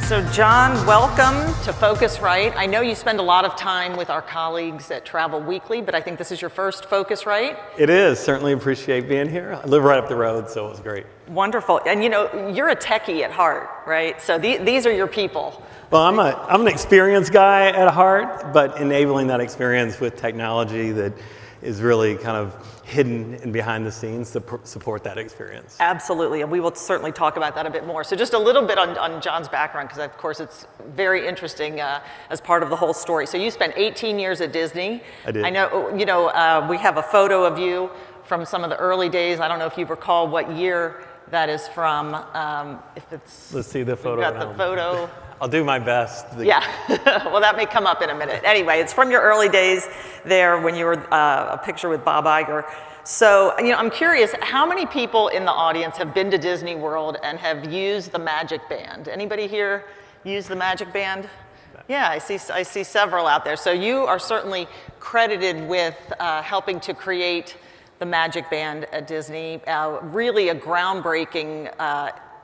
So John, welcome to Phocuswright. I know you spend a lot of time with our colleagues at Travel Weekly, but I think this is your first Phocuswright. It is. Certainly appreciate being here. I live right up the road, so it was great. Wonderful. And you know, you're a techie at heart, right? So these are your people. Well, I'm an experienced guy at heart, but enabling that experience with technology that is really kind of hidden and behind the scenes to support that experience. Absolutely, and we will certainly talk about that a bit more. So just a little bit on John's background, because of course it's very interesting as part of the whole story. So you spent 18 years at Disney. I did. I know, we have a photo of you from some of the early days. I don't know if you recall what year that is from. If it's, let's see the photo. We've got the photo. I'll do my best. Yeah, well, that may come up in a minute. Anyway, it's from your early days there when you were a picture with Bob Iger. So, I'm curious, how many people in the audience have been to Disney World and have used the Magic Band? Anybody here use the Magic Band? Yeah, I see several out there. So you are certainly credited with helping to create the Magic Band at Disney, really a groundbreaking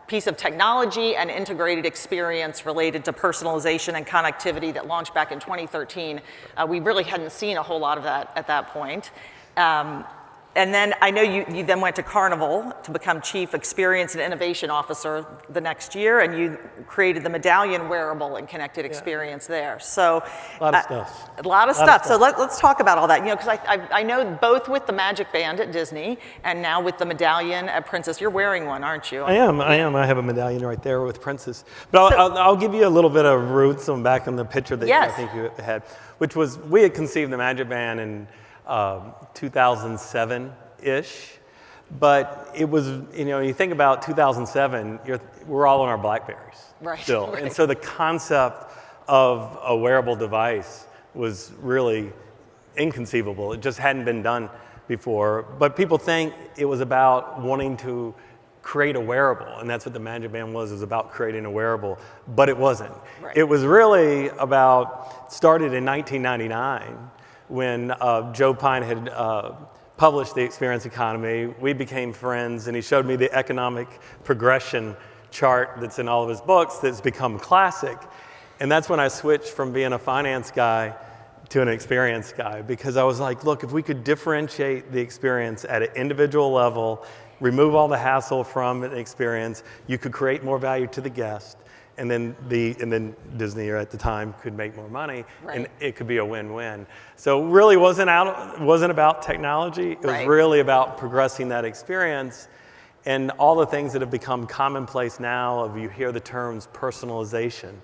piece of technology and integrated experience related to personalization and connectivity that launched back in 2013. We really hadn't seen a whole lot of that at that point. And then I know you then went to Carnival to become Chief Experience and Innovation Officer the next year, and you created the Medallion wearable and connected experience there. So a lot of stuff. A lot of stuff. So let's talk about all that. Because I know both with the Magic Band at Disney and now with the Medallion at Princess. You're wearing one, aren't you? I am. I have a medallion right there with Princess. But I'll give you a little bit of roots on back in the picture that I think you had, which was we had conceived the Magic Band in 2007-ish, but it was, you think about 2007, we're all on our Blackberries still. Right. And so the concept of a wearable device was really inconceivable. It just hadn't been done before, but people think it was about wanting to create a wearable, and that's what the Magic Band was about creating a wearable, but it wasn't. Right. It was really started in 1999, when Joe Pine had published The Experience Economy. We became friends, and he showed me the economic progression chart that's in all of his books that's become classic. And that's when I switched from being a finance guy to an experience guy, because I was like, look, if we could differentiate the experience at an individual level, remove all the hassle from an experience, you could create more value to the guest. And then Disney at the time could make more money, and it could be a win-win. So really wasn't about technology. It was really about progressing that experience, and all the things that have become commonplace now. Of you hear the terms personalization.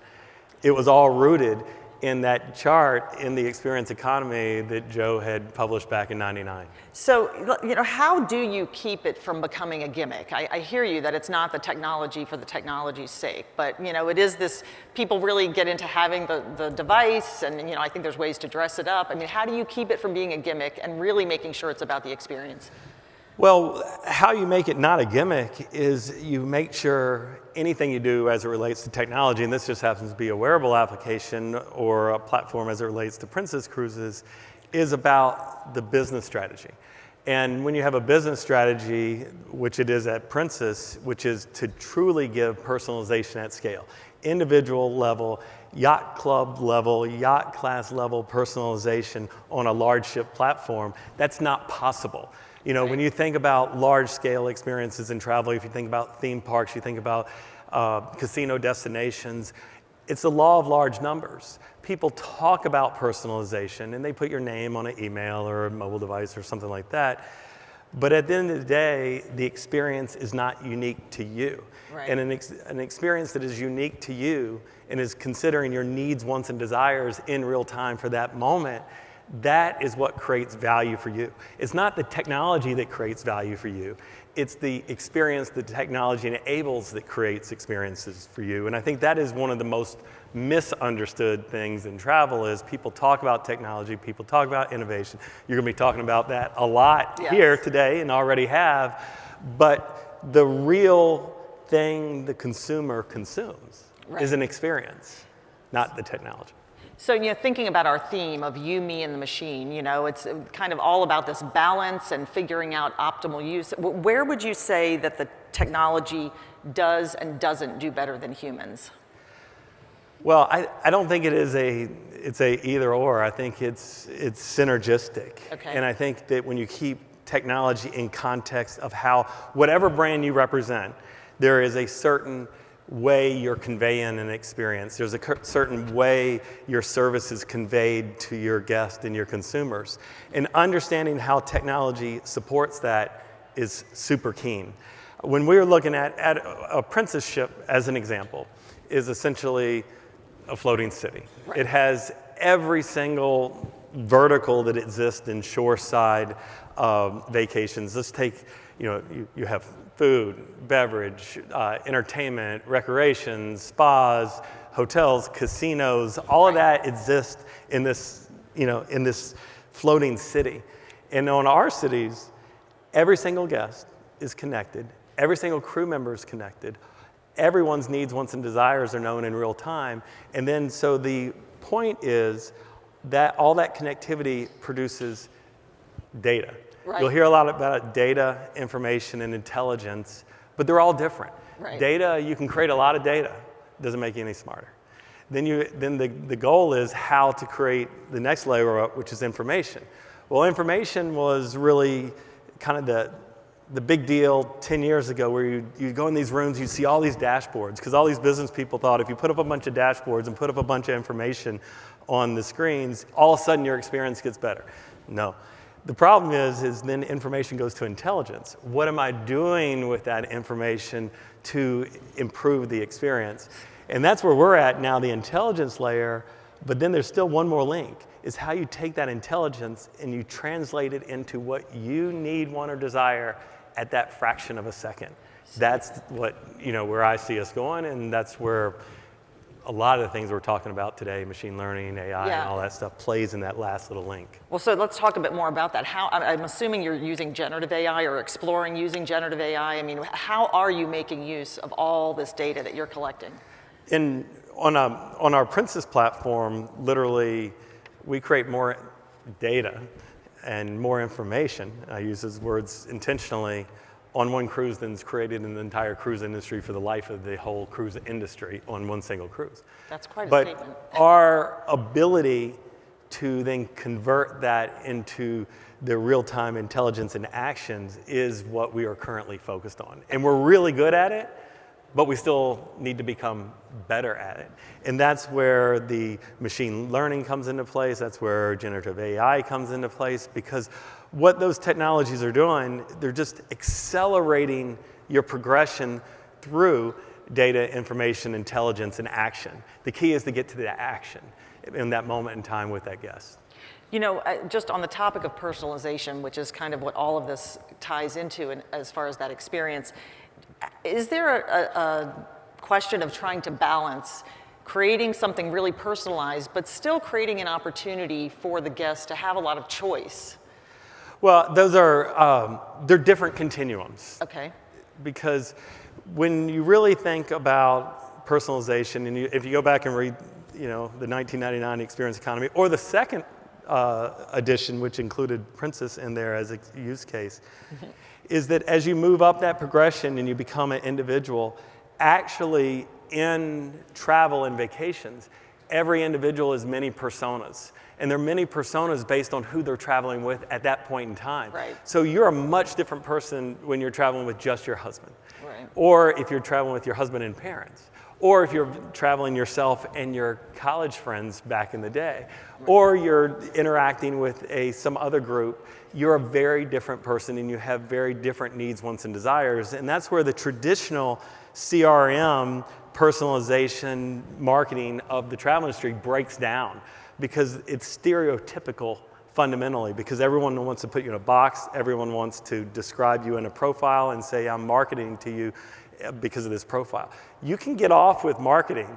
It was all rooted in that chart in the Experience Economy that Joe had published back in '99. So, how do you keep it from becoming a gimmick? I hear you that it's not the technology for the technology's sake, but it is this, people really get into having the device, and I think there's ways to dress it up. I mean, how do you keep it from being a gimmick and really making sure it's about the experience? Well, how you make it not a gimmick is you make sure anything you do as it relates to technology, and this just happens to be a wearable application or a platform as it relates to Princess Cruises, is about the business strategy. And when you have a business strategy, which it is at Princess, which is to truly give personalization at scale, individual level, yacht club level, yacht class level personalization on a large ship platform, that's not possible. When you think about large-scale experiences in travel, if you think about theme parks, you think about casino destinations, it's the law of large numbers. People talk about personalization, and they put your name on an email or a mobile device or something like that. But at the end of the day, the experience is not unique to you. Right. And an experience that is unique to you and is considering your needs, wants, and desires in real time for that moment, that is what creates value for you. It's not the technology that creates value for you. It's the experience that technology enables that creates experiences for you. And I think that is one of the most misunderstood things in travel is people talk about technology, people talk about innovation. You're going to be talking about that a lot here today and already have. But the real thing the consumer consumes is an experience, not the technology. So, thinking about our theme of you, me, and the machine, it's kind of all about this balance and figuring out optimal use. Where would you say that the technology does and doesn't do better than humans? Well, I don't think it's a either or. I think it's synergistic. Okay. And I think that when you keep technology in context of how, whatever brand you represent, there is a certain way you're conveying an experience. There's a certain way your service is conveyed to your guests and your consumers. And understanding how technology supports that is super keen. When we were looking at a Princess ship, as an example, is essentially a floating city. Right. It has every single vertical that exists in shoreside vacations. Let's take, you have food, beverage, entertainment, recreation, spas, hotels, casinos, all of that exists in this, in this floating city. And on our cities, every single guest is connected. Every single crew member is connected. Everyone's needs, wants, and desires are known in real time. And then, so the point is that all that connectivity produces data. Right. You'll hear a lot about data, information, and intelligence, but they're all different. Right. Data, you can create a lot of data. Doesn't make you any smarter. Then the goal is how to create the next layer up, which is information. Well, information was really kind of the big deal 10 years ago, where you go in these rooms, you see all these dashboards, because all these business people thought if you put up a bunch of dashboards and put up a bunch of information on the screens, all of a sudden your experience gets better. No. The problem is then information goes to intelligence. What am I doing with that information to improve the experience? And that's where we're at now, the intelligence layer, but then there's still one more link, is how you take that intelligence and you translate it into what you need, want, or desire at that fraction of a second. That's what, where I see us going, and that's where a lot of the things we're talking about today, machine learning, AI, Yeah. and all that stuff, plays in that last little link. Well, so let's talk a bit more about that. I'm assuming you're using generative AI or exploring using generative AI. I mean, how are you making use of all this data that you're collecting? On our Princess platform, literally, we create more data and more information. I use those words intentionally on one cruise than is created in the entire cruise industry for the life of the whole cruise industry on one single cruise. That's quite a But statement. our ability to then convert that into the real-time intelligence and actions is what we are currently focused on. And we're really good at it, but we still need to become better at it. And that's where the machine learning comes into place. That's where generative AI comes into place, because what those technologies are doing, they're just accelerating your progression through data, information, intelligence, and action. The key is to get to the action in that moment in time with that guest. Just on the topic of personalization, which is kind of what all of this ties into, and as far as that experience, is there a question of trying to balance creating something really personalized, but still creating an opportunity for the guest to have a lot of choice? Well, those are, they're different continuums. Okay. Because when you really think about personalization, and if you go back and read, the 1999 Experience Economy, or the second edition, which included Princess in there as a use case, is that as you move up that progression and you become an individual, actually in travel and vacations, every individual is many personas. And they're many personas based on who they're traveling with at that point in time. Right. So you're a much different person when you're traveling with just your husband. Right. Or if you're traveling with your husband and parents. Or if you're traveling yourself and your college friends back in the day. Right. Or you're interacting with some other group. You're a very different person and you have very different needs, wants, and desires. And that's where the traditional CRM, personalization, marketing of the travel industry breaks down, because it's stereotypical fundamentally, because everyone wants to put you in a box, everyone wants to describe you in a profile and say, I'm marketing to you because of this profile. You can get off with marketing,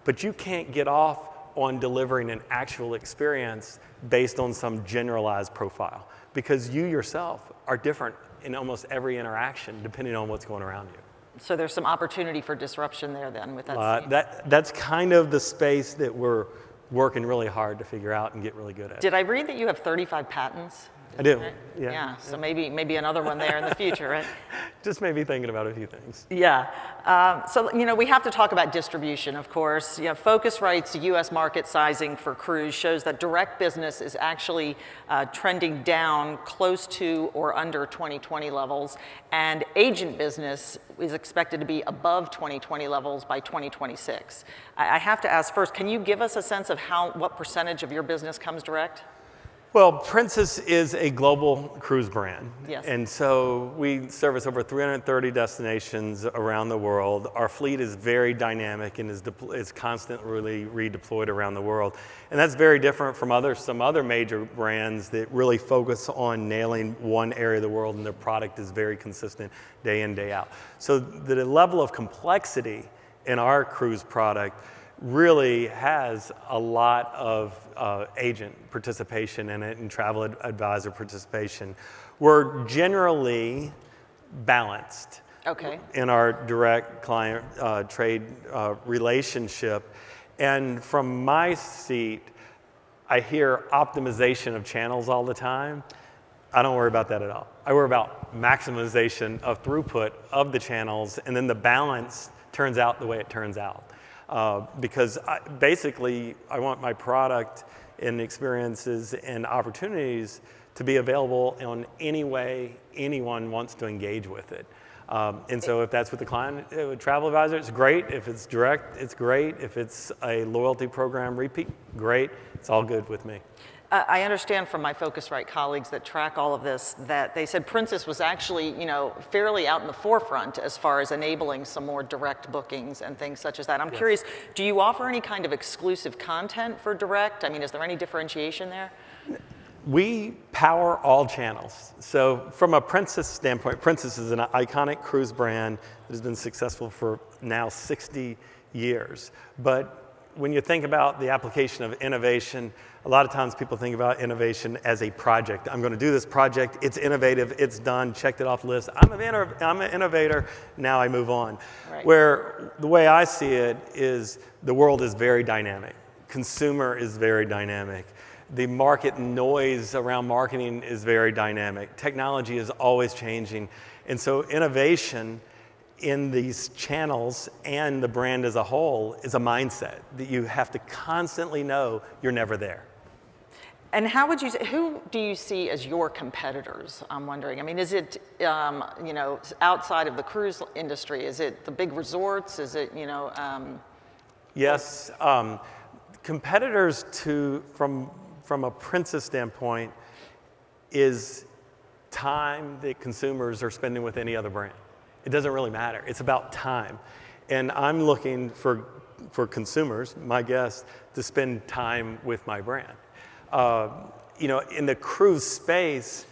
but you can't get off on delivering an actual experience based on some generalized profile, because you yourself are different in almost every interaction depending on what's going around you. So there's some opportunity for disruption there then with that. That's kind of the space that we're working really hard to figure out and get really good at. Did I read that you have 35 patents? I do. Right? Yeah. Yeah. So maybe another one there in the future, right? Just maybe thinking about a few things. Yeah. So, we have to talk about distribution, of course. Phocuswright's U.S. market sizing for cruise shows that direct business is actually trending down close to or under 2020 levels, and agent business is expected to be above 2020 levels by 2026. I have to ask first, can you give us a sense of what percentage of your business comes direct? Well, Princess is a global cruise brand. Yes. And so we service over 330 destinations around the world. Our fleet is very dynamic and is constantly redeployed around the world. And that's very different from some other major brands that really focus on nailing one area of the world, and their product is very consistent day in, day out. So the level of complexity in our cruise product really has a lot of agent participation in it and travel advisor participation. We're generally balanced in our direct client trade relationship. And from my seat, I hear optimization of channels all the time. I don't worry about that at all. I worry about maximization of throughput of the channels, and then the balance turns out the way it turns out. Because basically, I want my product and experiences and opportunities to be available in any way anyone wants to engage with it. And so if that's with the client, travel advisor, it's great. If it's direct, it's great. If it's a loyalty program repeat, great. It's all good with me. I understand from my Phocuswright colleagues that track all of this that they said Princess was actually, fairly out in the forefront as far as enabling some more direct bookings and things such as that. I'm curious, do you offer any kind of exclusive content for direct? I mean, is there any differentiation there? We power all channels. So from a Princess standpoint, Princess is an iconic cruise brand that has been successful for now 60 years. But when you think about the application of innovation, a lot of times people think about innovation as a project. I'm going to do this project, it's innovative, it's done, checked it off the list. I'm an innovator, now I move on. Right. Where the way I see it is the world is very dynamic. Consumer is very dynamic. The market noise around marketing is very dynamic. Technology is always changing. And so innovation in these channels and the brand as a whole is a mindset that you have to constantly know you're never there. And who do you see as your competitors, I'm wondering? I mean, is it, outside of the cruise industry, is it the big resorts? Is it, Yes, competitors from a Princess standpoint is time that consumers are spending with any other brand. It doesn't really matter. It's about time. And I'm looking for consumers, my guests, to spend time with my brand. In the cruise space,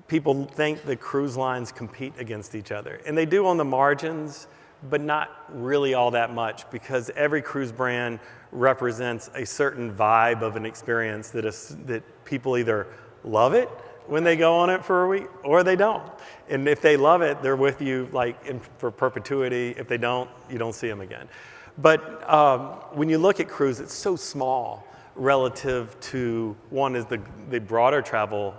people think the cruise lines compete against each other. And they do on the margins, but not really all that much, because every cruise brand represents a certain vibe of an experience that people either love it when they go on it for a week, or they don't. And if they love it, they're with you for perpetuity. If they don't, you don't see them again. But when you look at cruise, it's so small relative to, one is the broader travel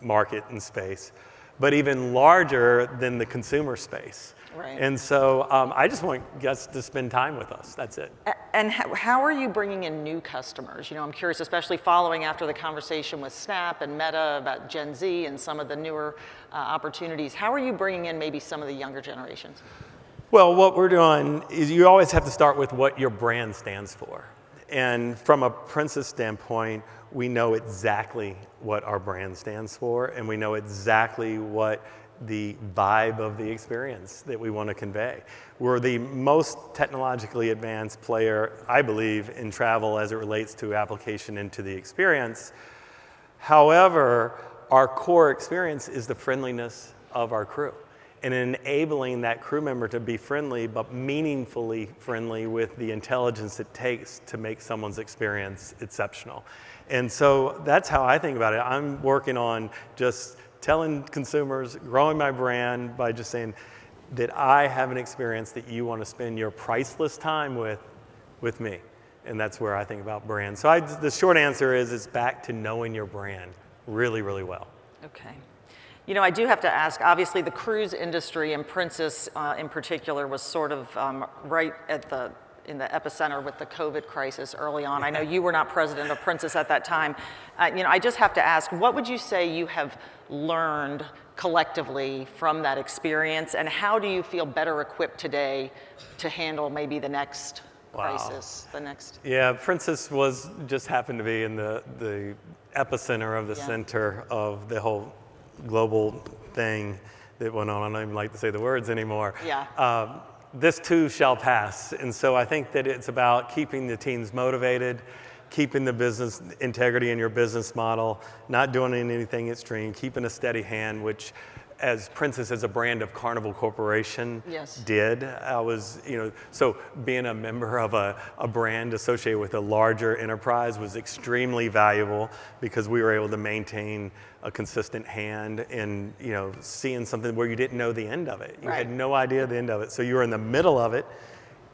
market and space, but even larger than the consumer space. Right. And so I just want guests to spend time with us. That's it. And how are you bringing in new customers? I'm curious, especially following after the conversation with Snap and Meta about Gen Z and some of the newer opportunities. How are you bringing in maybe some of the younger generations? Well, what we're doing is you always have to start with what your brand stands for. And from a Princess standpoint, we know exactly what our brand stands for, and we know exactly what the vibe of the experience that we want to convey. We're the most technologically advanced player, I believe, in travel as it relates to application into the experience. However, our core experience is the friendliness of our crew, and enabling that crew member to be friendly, but meaningfully friendly with the intelligence it takes to make someone's experience exceptional. And so that's how I think about it. I'm working on just telling consumers, growing my brand by just saying that I have an experience that you want to spend your priceless time with me. And that's where I think about brand. So the short answer is it's back to knowing your brand really, really well. Okay. You know, I do have to ask, obviously the cruise industry and Princess in particular was sort of right in the epicenter with the COVID crisis early on. I know you were not president of Princess at that time. You know, I just have to ask, what would you say you have learned collectively from that experience, and how do you feel better equipped today to handle maybe the next crisis, the next? Yeah, Princess just happened to be in the epicenter of the center of the whole global thing that went on. I don't even like to say the words anymore. Yeah. This too shall pass. And so I think that it's about keeping the teams motivated, keeping the business integrity in your business model, not doing anything extreme, keeping a steady hand, which as Princess as a brand of Carnival Corporation did. I was, so being a member of a brand associated with a larger enterprise was extremely valuable because we were able to maintain a consistent hand and, seeing something where you didn't know the end of it. You had no idea the end of it. So you were in the middle of it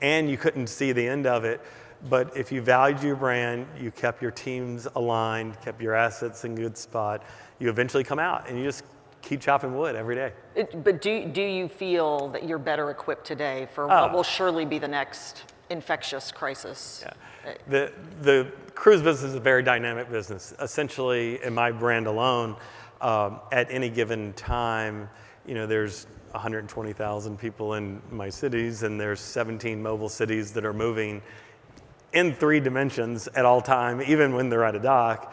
and you couldn't see the end of it. But if you valued your brand, you kept your teams aligned, kept your assets in good spot, you eventually come out and you just keep chopping wood every day. But do you feel that you're better equipped today for what will surely be the next infectious crisis? Yeah. The cruise business is a very dynamic business. Essentially, in my brand alone, at any given time, there's 120,000 people in my cities, and there's 17 mobile cities that are moving in 3 dimensions at all time, even when they're at a dock,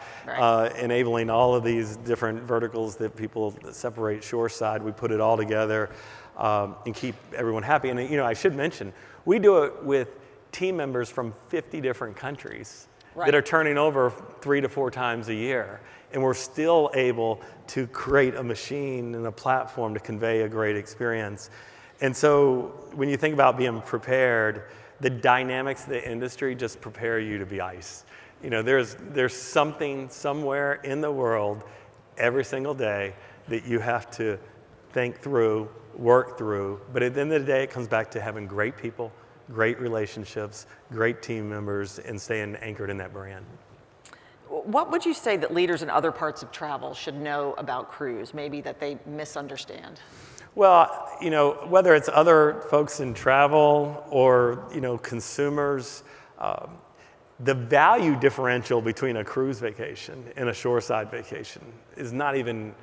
enabling all of these different verticals that people separate shoreside. We put it all together and keep everyone happy. And I should mention, we do it with team members from 50 different countries that are turning over 3 to 4 times a year. And we're still able to create a machine and a platform to convey a great experience. And so when you think about being prepared, the dynamics of the industry just prepare you to be ice. There's something somewhere in the world every single day that you have to think through, work through. But at the end of the day, it comes back to having great people, great relationships, great team members, and staying anchored in that brand. What would you say that leaders in other parts of travel should know about cruise, maybe that they misunderstand? Well, whether it's other folks in travel or, consumers, the value differential between a cruise vacation and a shoreside vacation is not even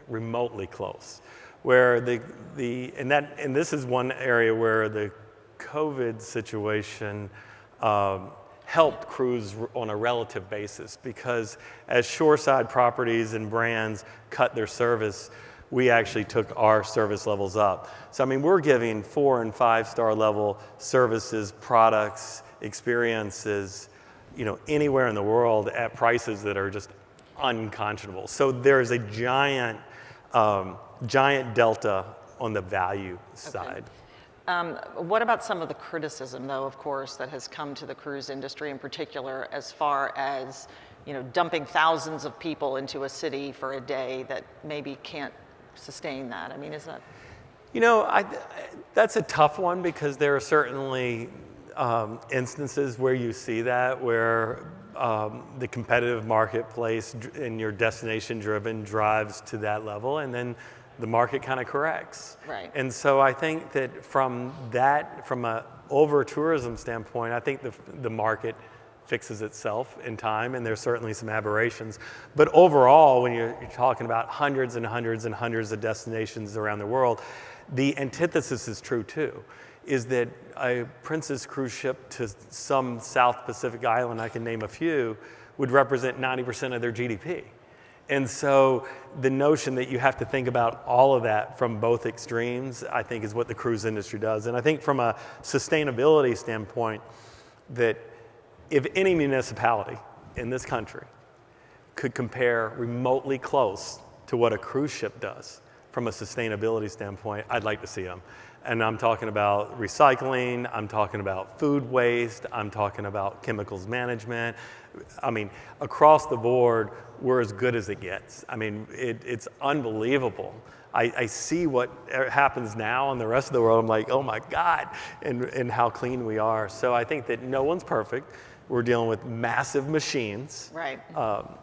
remotely close. Where and this is one area where the COVID situation helped cruise on a relative basis, because as shoreside properties and brands cut their service, we actually took our service levels up. So, we're giving 4- and 5-star level services, products, experiences, anywhere in the world at prices that are just unconscionable. So there's a giant delta on the value side. What about some of the criticism, though, of course, that has come to the cruise industry in particular, as far as, dumping thousands of people into a city for a day that maybe can't sustain that? Is that? That's a tough one, because there are certainly instances where you see that, where the competitive marketplace and your destination driven drives to that level, and then the market kind of corrects. Right. And so I think that from a over tourism standpoint, I think the market fixes itself in time, and there's certainly some aberrations. But overall, when you're talking about hundreds and hundreds and hundreds of destinations around the world, the antithesis is true too, is that a Princess cruise ship to some South Pacific island, I can name a few, would represent 90% of their GDP. And so the notion that you have to think about all of that from both extremes, I think, is what the cruise industry does. And I think from a sustainability standpoint, that if any municipality in this country could compare remotely close to what a cruise ship does from a sustainability standpoint, I'd like to see them. And I'm talking about recycling, I'm talking about food waste, I'm talking about chemicals management. Across the board, we're as good as it gets. It's unbelievable. I see what happens now in the rest of the world. I'm like, oh my God, and how clean we are. So I think that no one's perfect. We're dealing with massive machines. Right.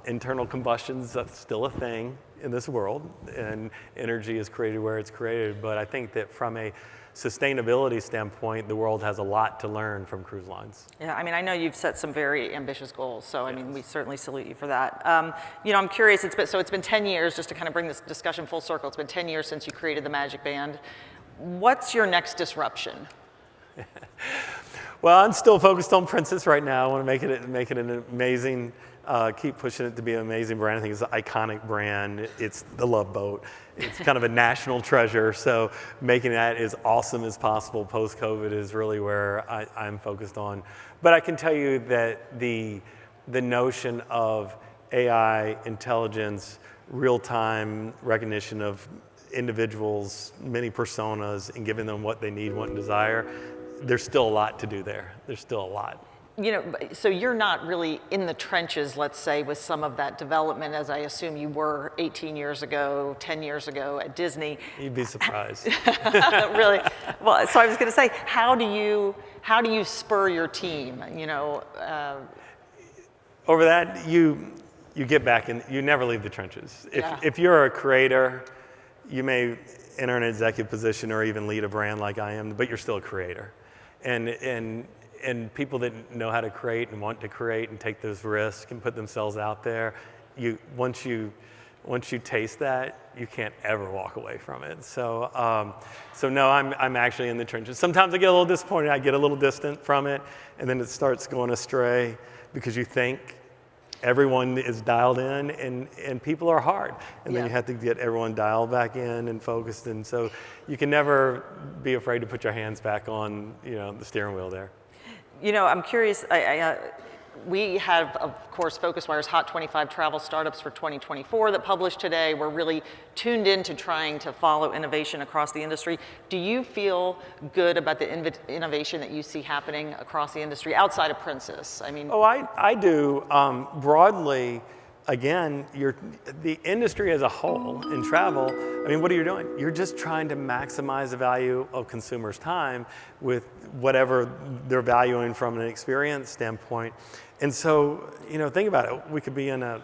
Internal combustion's that's still a thing in this world, and energy is created where it's created. But I think that from a sustainability standpoint, the world has a lot to learn from cruise lines. Yeah, I mean, I know you've set some very ambitious goals, so I mean, we certainly salute you for that. You know, I'm curious, it's been 10 years, just to kind of bring this discussion full circle, it's been 10 years since you created the Magic Band. What's your next disruption? Well, I'm still focused on Princess right now. I want to make it an amazing, keep pushing it to be an amazing brand. I think it's an iconic brand. It's the Love Boat. It's kind of a national treasure. So making that as awesome as possible post-COVID is really where I'm focused on. But I can tell you that the notion of AI, intelligence, real-time recognition of individuals, many personas, and giving them what they need, want, and desire, there's still a lot to do there. There's still a lot. You know, so you're not really in the trenches, let's say, with some of that development, as I assume you were 18 years ago, 10 years ago at Disney. You'd be surprised. Really? Well, so I was going to say, how do you spur your team? You know, over that, you get back and you never leave the trenches. Yeah. If you're a creator, you may enter an executive position or even lead a brand like I am, but you're still a creator. And people that know how to create and want to create and take those risks and put themselves out there, once you taste that, you can't ever walk away from it. So no, I'm actually in the trenches. Sometimes I get a little disappointed. I get a little distant from it, and then it starts going astray because you think everyone is dialed in, and people are hard. And then you have to get everyone dialed back in and focused. And so you can never be afraid to put your hands back on, the steering wheel there. You know, I'm curious, we have, of course, PhocusWire's Hot 25 Travel Startups for 2024 that published today. We're really tuned into trying to follow innovation across the industry. Do you feel good about the innovation that you see happening across the industry outside of Princess? I mean, I do. Broadly, again, the industry as a whole in travel, I mean, what are you doing? You're just trying to maximize the value of consumers' time with whatever they're valuing from an experience standpoint. And so, think about it. We could be in a,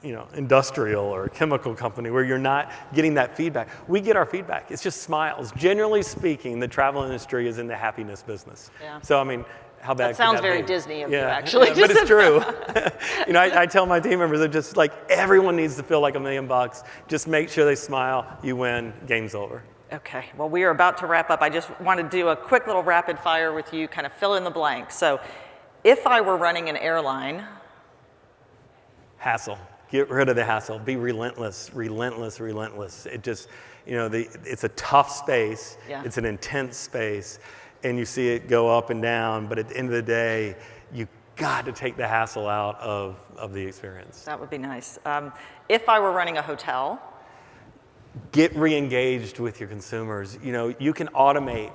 industrial or chemical company where you're not getting that feedback. We get our feedback. It's just smiles. Generally speaking, the travel industry is in the happiness business. Yeah. So, I mean, how bad that sounds very be? Disney of you, actually. But it's true. I tell my team members, they're just like, everyone needs to feel like $1 million. Just make sure they smile, you win, game's over. Okay, well, we are about to wrap up. I just want to do a quick little rapid fire with you, kind of fill in the blank. So if I were running an airline. Hassle. Get rid of the hassle. Be relentless, relentless, relentless. It just, it's a tough space. Yeah. It's an intense space. And you see it go up and down, but at the end of the day, you got to take the hassle out of the experience. That would be nice. If I were running a hotel. Get re-engaged with your consumers. You can automate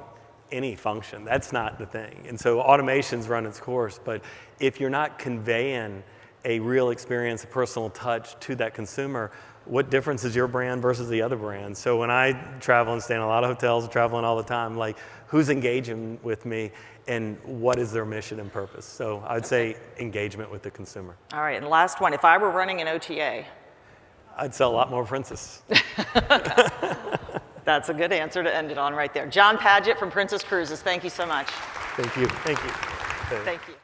any function. That's not the thing. And so automation's run its course, but if you're not conveying a real experience, a personal touch to that consumer, what difference is your brand versus the other brand? So when I travel and stay in a lot of hotels, traveling all the time, like, who's engaging with me and what is their mission and purpose? So I would say engagement with the consumer. All right, and last one, if I were running an OTA. I'd sell a lot more Princess. That's a good answer to end it on right there. John Padgett from Princess Cruises, thank you so much. Thank you. Thank you. Thank you.